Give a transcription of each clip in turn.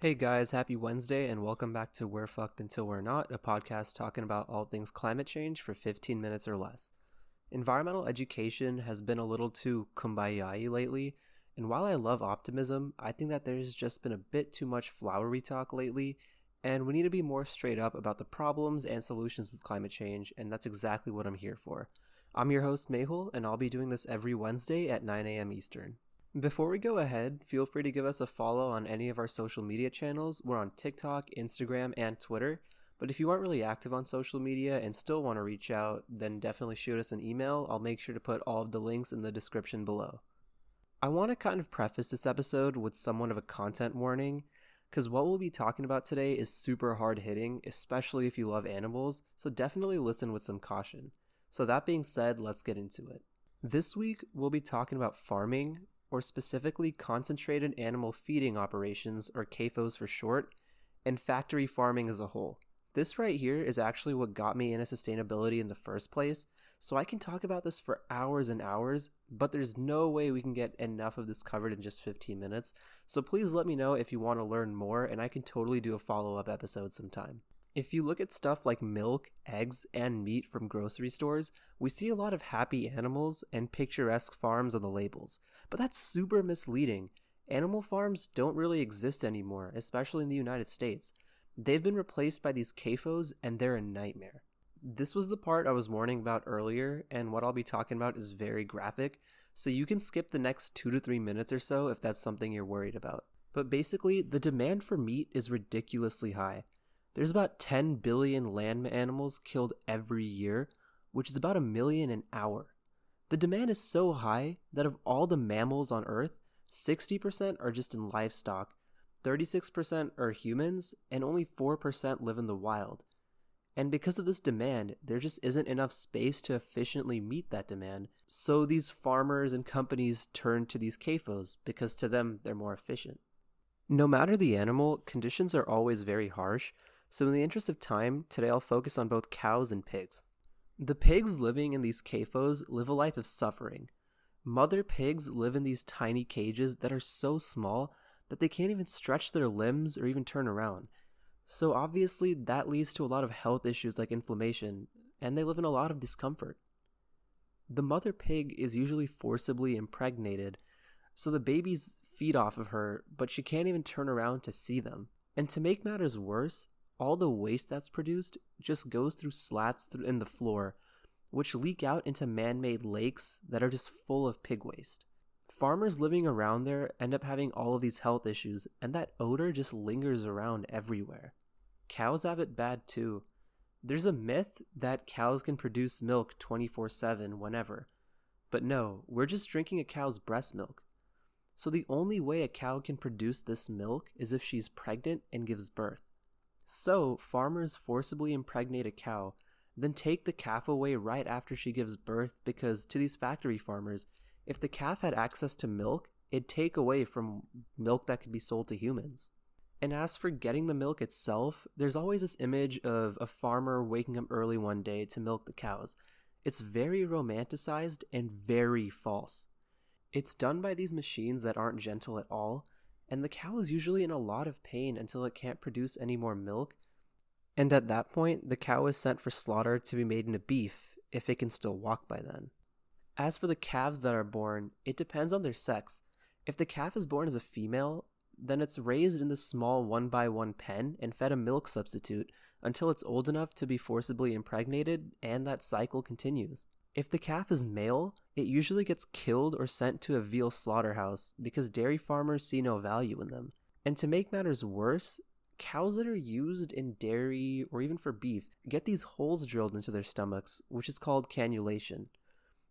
Hey guys, happy Wednesday and welcome back to We're Fucked Until We're Not, a podcast talking about all things climate change for 15 minutes or less. Environmental education has been a little too kumbaya lately, and while I love optimism, I think that there's just been a bit too much flowery talk lately, and we need to be more straight up about the problems and solutions with climate change, and that's exactly what I'm here for. I'm your host, Mehul, and I'll be doing this every Wednesday at 9 a.m. Eastern. Before we go ahead, feel free to give us a follow on any of our social media channels. We're on TikTok, Instagram, and Twitter. But if you aren't really active on social media and still want to reach out, then definitely shoot us an email. I'll make sure to put all of the links in the description below. I want to kind of preface this episode with somewhat of a content warning, because what we'll be talking about today is super hard hitting, especially if you love animals, so definitely listen with some caution. So that being said, let's get into it. This week, we'll be talking about farming, or specifically concentrated animal feeding operations, or CAFOs for short, and factory farming as a whole. This right here is actually what got me into sustainability in the first place, so I can talk about this for hours and hours, but there's no way we can get enough of this covered in just 15 minutes, so please let me know if you want to learn more, and I can totally do a follow-up episode sometime. If you look at stuff like milk, eggs, and meat from grocery stores, we see a lot of happy animals and picturesque farms on the labels. But that's super misleading. Animal farms don't really exist anymore, especially in the United States. They've been replaced by these CAFOs, and they're a nightmare. This was the part I was warning about earlier, and what I'll be talking about is very graphic, so you can skip the next 2 to 3 minutes or so if that's something you're worried about. But basically, the demand for meat is ridiculously high. There's about 10 billion land animals killed every year, which is about 1 million an hour. The demand is so high that of all the mammals on Earth, 60% are just in livestock, 36% are humans, and only 4% live in the wild. And because of this demand, there just isn't enough space to efficiently meet that demand, so these farmers and companies turn to these CAFOs because to them they're more efficient. No matter the animal, conditions are always very harsh, so in the interest of time, today I'll focus on both cows and pigs. The pigs living in these CAFOs live a life of suffering. Mother pigs live in these tiny cages that are so small that they can't even stretch their limbs or even turn around. So obviously that leads to a lot of health issues like inflammation, and they live in a lot of discomfort. The mother pig is usually forcibly impregnated, so the babies feed off of her, but she can't even turn around to see them. And to make matters worse, all the waste that's produced just goes through slats in the floor, which leak out into man-made lakes that are just full of pig waste. Farmers living around there end up having all of these health issues, and that odor just lingers around everywhere. Cows have it bad too. There's a myth that cows can produce milk 24/7 whenever, but no, we're just drinking a cow's breast milk. So the only way a cow can produce this milk is if she's pregnant and gives birth. So, farmers forcibly impregnate a cow, then take the calf away right after she gives birth because, to these factory farmers, if the calf had access to milk, it'd take away from milk that could be sold to humans. And as for getting the milk itself, there's always this image of a farmer waking up early one day to milk the cows. It's very romanticized and very false. It's done by these machines that aren't gentle at all, and the cow is usually in a lot of pain until it can't produce any more milk, and at that point, the cow is sent for slaughter to be made into beef, if it can still walk by then. As for the calves that are born, it depends on their sex. If the calf is born as a female, then it's raised in this small 1x1 pen and fed a milk substitute until it's old enough to be forcibly impregnated, and that cycle continues. If the calf is male, it usually gets killed or sent to a veal slaughterhouse because dairy farmers see no value in them. And to make matters worse, cows that are used in dairy or even for beef get these holes drilled into their stomachs, which is called cannulation.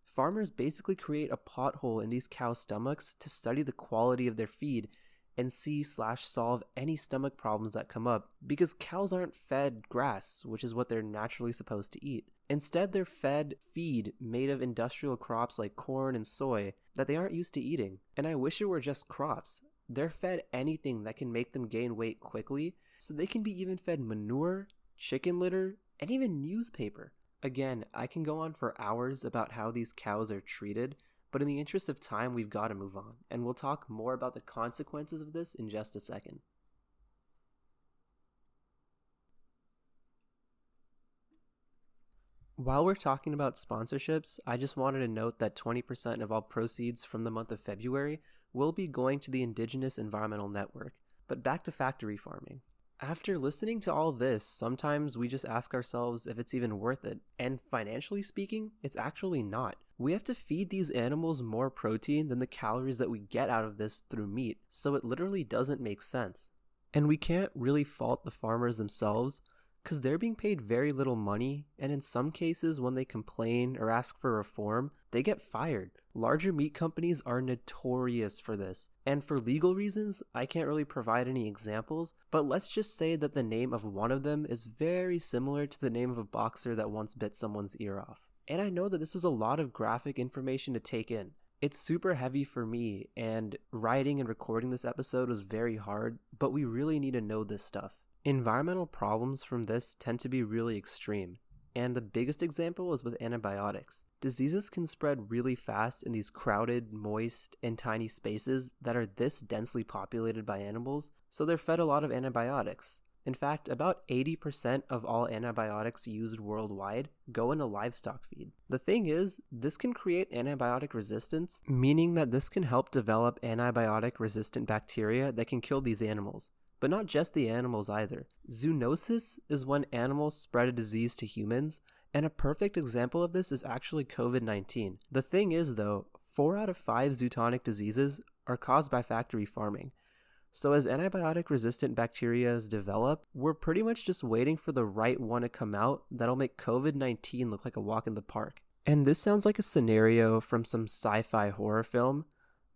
Farmers basically create a pothole in these cows' stomachs to study the quality of their feed and see/solve any stomach problems that come up, because cows aren't fed grass, which is what they're naturally supposed to eat. Instead, they're fed feed made of industrial crops like corn and soy that they aren't used to eating. And I wish it were just crops. They're fed anything that can make them gain weight quickly, so they can be even fed manure, chicken litter, and even newspaper. Again, I can go on for hours about how these cows are treated, but in the interest of time, we've got to move on, and we'll talk more about the consequences of this in just a second. While we're talking about sponsorships, I just wanted to note that 20% of all proceeds from the month of February will be going to the Indigenous Environmental Network. But back to factory farming. After listening to all this, sometimes we just ask ourselves if it's even worth it. And financially speaking, it's actually not. We have to feed these animals more protein than the calories that we get out of this through meat, so it literally doesn't make sense. And we can't really fault the farmers themselves, because they're being paid very little money, and in some cases when they complain or ask for reform, they get fired. Larger meat companies are notorious for this, and for legal reasons, I can't really provide any examples, but let's just say that the name of one of them is very similar to the name of a boxer that once bit someone's ear off. And I know that this was a lot of graphic information to take in. It's super heavy for me, and writing and recording this episode was very hard, but we really need to know this stuff. Environmental problems from this tend to be really extreme, and the biggest example is with antibiotics. Diseases can spread really fast in these crowded, moist, and tiny spaces that are this densely populated by animals, so they're fed a lot of antibiotics. In fact, about 80% of all antibiotics used worldwide go into livestock feed. The thing is, this can create antibiotic resistance, meaning that this can help develop antibiotic-resistant bacteria that can kill these animals. But not just the animals either. Zoonosis is when animals spread a disease to humans, and a perfect example of this is actually COVID-19. The thing is though, 4 out of 5 zoonotic diseases are caused by factory farming. So as antibiotic-resistant bacteria develop, we're pretty much just waiting for the right one to come out that'll make COVID-19 look like a walk in the park. And this sounds like a scenario from some sci-fi horror film,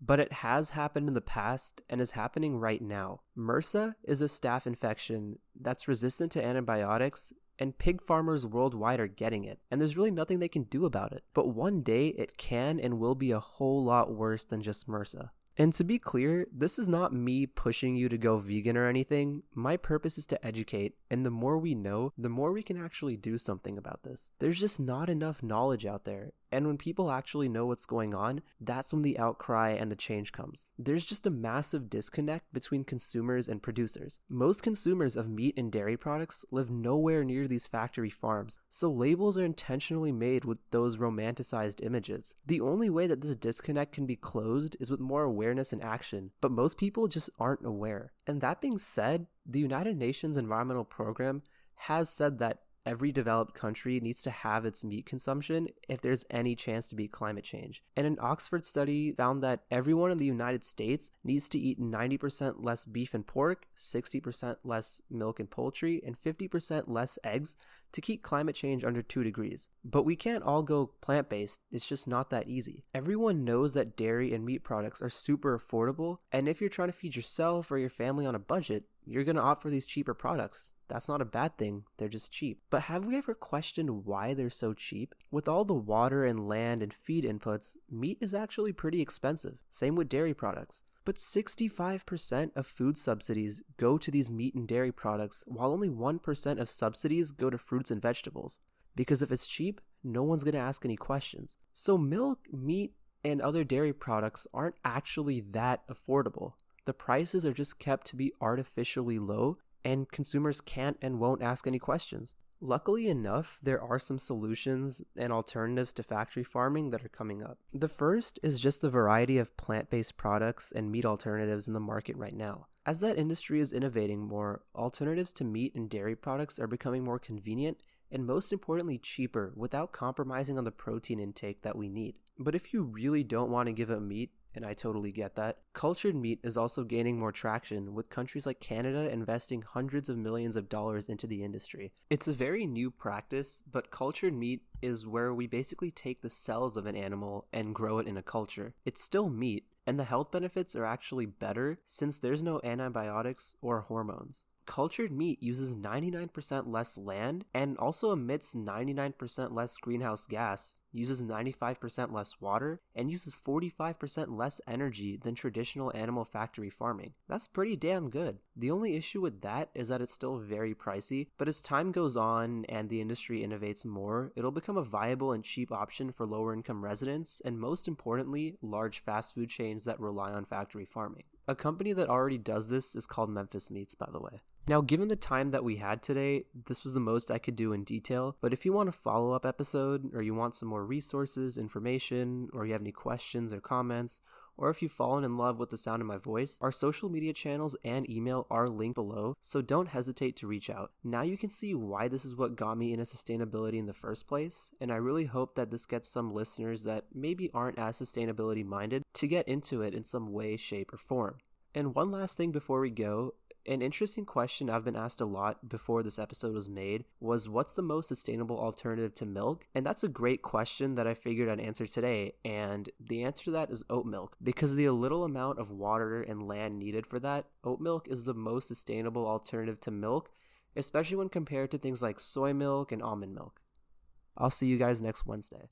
but it has happened in the past and is happening right now. MRSA is a staph infection that's resistant to antibiotics, and pig farmers worldwide are getting it, and there's really nothing they can do about it. But one day it can and will be a whole lot worse than just MRSA. And to be clear, this is not me pushing you to go vegan or anything. My purpose is to educate, and the more we know, the more we can actually do something about this. There's just not enough knowledge out there, and when people actually know what's going on, that's when the outcry and the change comes. There's just a massive disconnect between consumers and producers. Most consumers of meat and dairy products live nowhere near these factory farms, so labels are intentionally made with those romanticized images. The only way that this disconnect can be closed is with more awareness and action, but most people just aren't aware. And that being said, the United Nations Environmental Program has said that every developed country needs to have its meat consumption if there's any chance to beat climate change. And an Oxford study found that everyone in the United States needs to eat 90% less beef and pork, 60% less milk and poultry, and 50% less eggs to keep climate change under 2 degrees. But we can't all go plant-based, it's just not that easy. Everyone knows that dairy and meat products are super affordable, and if you're trying to feed yourself or your family on a budget, you're going to opt for these cheaper products. That's not a bad thing, they're just cheap. But have we ever questioned why they're so cheap? With all the water and land and feed inputs, meat is actually pretty expensive. Same with dairy products. But 65% of food subsidies go to these meat and dairy products, while only 1% of subsidies go to fruits and vegetables. Because if it's cheap, no one's going to ask any questions. So milk, meat, and other dairy products aren't actually that affordable. The prices are just kept to be artificially low, and consumers can't and won't ask any questions. Luckily enough, there are some solutions and alternatives to factory farming that are coming up. The first is just the variety of plant-based products and meat alternatives in the market right now. As that industry is innovating more, alternatives to meat and dairy products are becoming more convenient and most importantly cheaper without compromising on the protein intake that we need. But if you really don't want to give up meat, and I totally get that, cultured meat is also gaining more traction, with countries like Canada investing hundreds of millions of dollars into the industry. It's a very new practice, but cultured meat is where we basically take the cells of an animal and grow it in a culture. It's still meat, and the health benefits are actually better since there's no antibiotics or hormones. Cultured meat uses 99% less land and also emits 99% less greenhouse gas, uses 95% less water, and uses 45% less energy than traditional animal factory farming. That's pretty damn good. The only issue with that is that it's still very pricey, but as time goes on and the industry innovates more, it'll become a viable and cheap option for lower income residents and most importantly, large fast food chains that rely on factory farming. A company that already does this is called Memphis Meats, by the way. Now, given the time that we had today, this was the most I could do in detail, but if you want a follow-up episode, or you want some more resources, information, or you have any questions or comments, or if you've fallen in love with the sound of my voice, our social media channels and email are linked below, so don't hesitate to reach out. Now you can see why this is what got me into sustainability in the first place, and I really hope that this gets some listeners that maybe aren't as sustainability minded to get into it in some way, shape, or form. And one last thing before we go, an interesting question I've been asked a lot before this episode was made was, what's the most sustainable alternative to milk? And that's a great question that I figured I'd answer today, and the answer to that is oat milk. Because of the little amount of water and land needed for that, oat milk is the most sustainable alternative to milk, especially when compared to things like soy milk and almond milk. I'll see you guys next Wednesday.